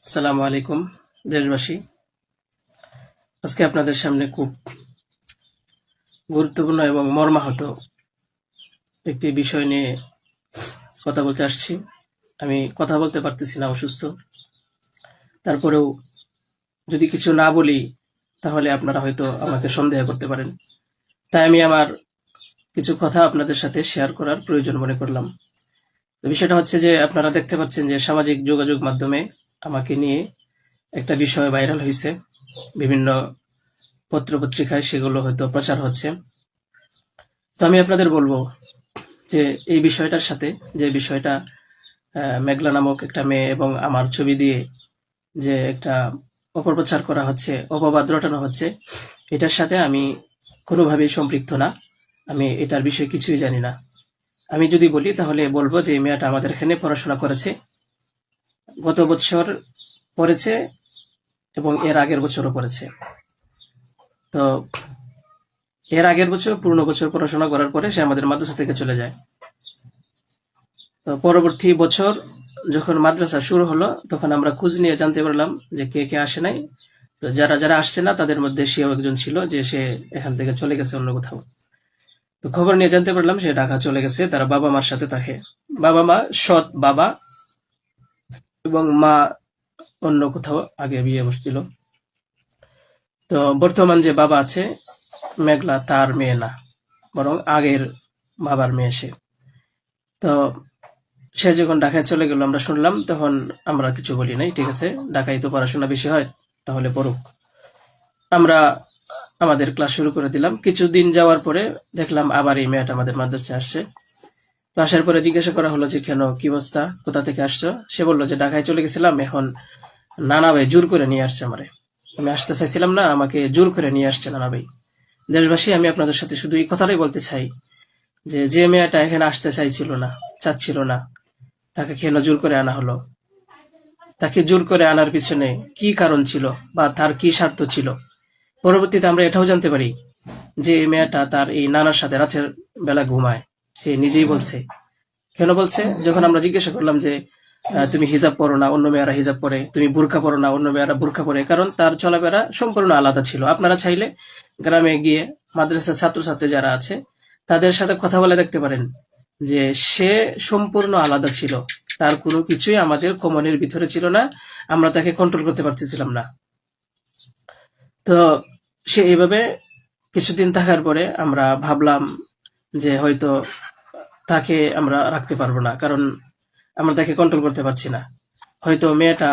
আসসালামু আলাইকুম দেশবাসী। আজকে আপনাদের সামনে খুব গুরুত্বপূর্ণ এবং মর্মাহত একটি বিষয় নিয়ে কথা বলতে আসছি। আমি কথা বলতে পারতেছি না, অসুস্থ। তারপরেও যদি কিছু না বলি তাহলে আপনারা হয়তো আমাকে সন্দেহ করতে পারেন। তাই আমি আমার কিছু কথা আপনাদের সাথে শেয়ার করার প্রয়োজন মনে করলাম। তো বিষয়টা হচ্ছে যে আপনারা দেখতে পাচ্ছেন যে সামাজিক যোগাযোগ মাধ্যমে আমাকে নিয়ে একটা বিষয় ভাইরাল হয়েছে। বিভিন্ন পত্র-পত্রিকায় সেগুলো হয়তো প্রচার হচ্ছে। তো আমি আপনাদের বলবো যে এই বিষয়টার সাথে, যে বিষয়টা মেঘলা নামক একটা মেয়ে এবং আমার ছবি দিয়ে যে একটা অপপ্রচার করা হচ্ছে, অপবাদ রটানো হচ্ছে, এটার সাথে আমি কোনোভাবেই সম্পৃক্ত না। আমি এটার বিষয়ে কিছুই জানি না। আমি যদি বলি তাহলে বলবো যে এই মেয়েটা আমাদের এখানে পড়াশোনা করেছে, গত বছর পড়েছে এবং এর আগের বছরও পড়েছে। তো এর আগের বছর পূর্ণ বছর পড়াশোনা করার পরে সে আমাদের মাদ্রাসা থেকে চলে যায়। তো পরবর্তী বছর যখন মাদ্রাসা শুরু হলো তখন আমরা খোঁজ নিয়ে জানতে পারলাম যে কে কে আসে নাই। তো যারা যারা আসছে না তাদের মধ্যে সেও একজন ছিল, যে সে এখান থেকে চলে গেছে অন্য কোথাও। তো খবর নিয়ে জানতে পারলাম সে ঢাকা চলে গেছে, তার বাবা মার সাথে থাকে। বাবা মা সৎ বাবা, এবং মা অন্য কোথাও আগে বিয়ে বসছিল। তো বর্তমান যে বাবা আছে মেঘলা, তার মেয়ে না, বরং আগের বাবার মেয়ে সে। তো সে যখন ঢাকায় চলে গেল আমরা শুনলাম, তখন আমরা কিছু বলি নাই, ঠিক আছে, ঢাকায় তো পড়াশোনা বেশি হয়, তাহলে পড়ুক। আমরা আমাদের ক্লাস শুরু করে দিলাম। কিছুদিন যাওয়ার পরে দেখলাম আবার এই মেয়েটা আমাদের মাদ্রাসায় আসছে। তো আসার পরে জিজ্ঞাসা করা হলো যে কেন, কি অবস্থা, কোথা থেকে আসছো? সে বললো যে ঢাকায় চলে গেছিলাম, এখন নানা ভাই জোর করে নিয়ে আসছে আমারে। আমি আসতে চাইছিলাম না, আমাকে জোর করে নিয়ে আসছে নানা ভাই। দেশবাসী, আমি আপনাদের সাথে শুধু এই কথাটাই বলতে চাই যে যে মেয়েটা এখানে আসতে চাইছিল না, চাচ্ছিল না, তাকে কেন জোর করে আনা হলো? তাকে জোর করে আনার পিছনে কি কারণ ছিল বা তার কি স্বার্থ ছিল? পরবর্তীতে আমরা এটাও জানতে পারি যে এই মেয়েটা তার এই নানার সাথে রাতের বেলা ঘুমায়। সে নিজেই বলছে। কেন বলছে? যখন আমরা জিজ্ঞাসা করলাম যে তুমি হিজাব পরো না, অন্য মেয়েরা হিজাব পরে, তুমি বুরকা পরো না, অন্য মেয়েরা বুরকা পরে, কারণ তার চলাফেরা সম্পূর্ণ আলাদা ছিল। আপনারা চাইলে গ্রামে গিয়ে মাদ্রাসার ছাত্রছাত্রী যারা আছে তাদের সাথে কথা বলে দেখতে পারেন যে সে সম্পূর্ণ আলাদা ছিল। তার কোনো কিছুই আমাদের কমনের ভিতরে ছিল না, আমরা তাকে কন্ট্রোল করতে পারতেছিলাম না। তো সে এইভাবে কিছুদিন থাকার পরে আমরা ভাবলাম যে হয়তো তাকে আমরা রাখতে পারবো না, কারণ আমরা তাকে কন্ট্রোল করতে পারছি না। হয়তো মেয়েটা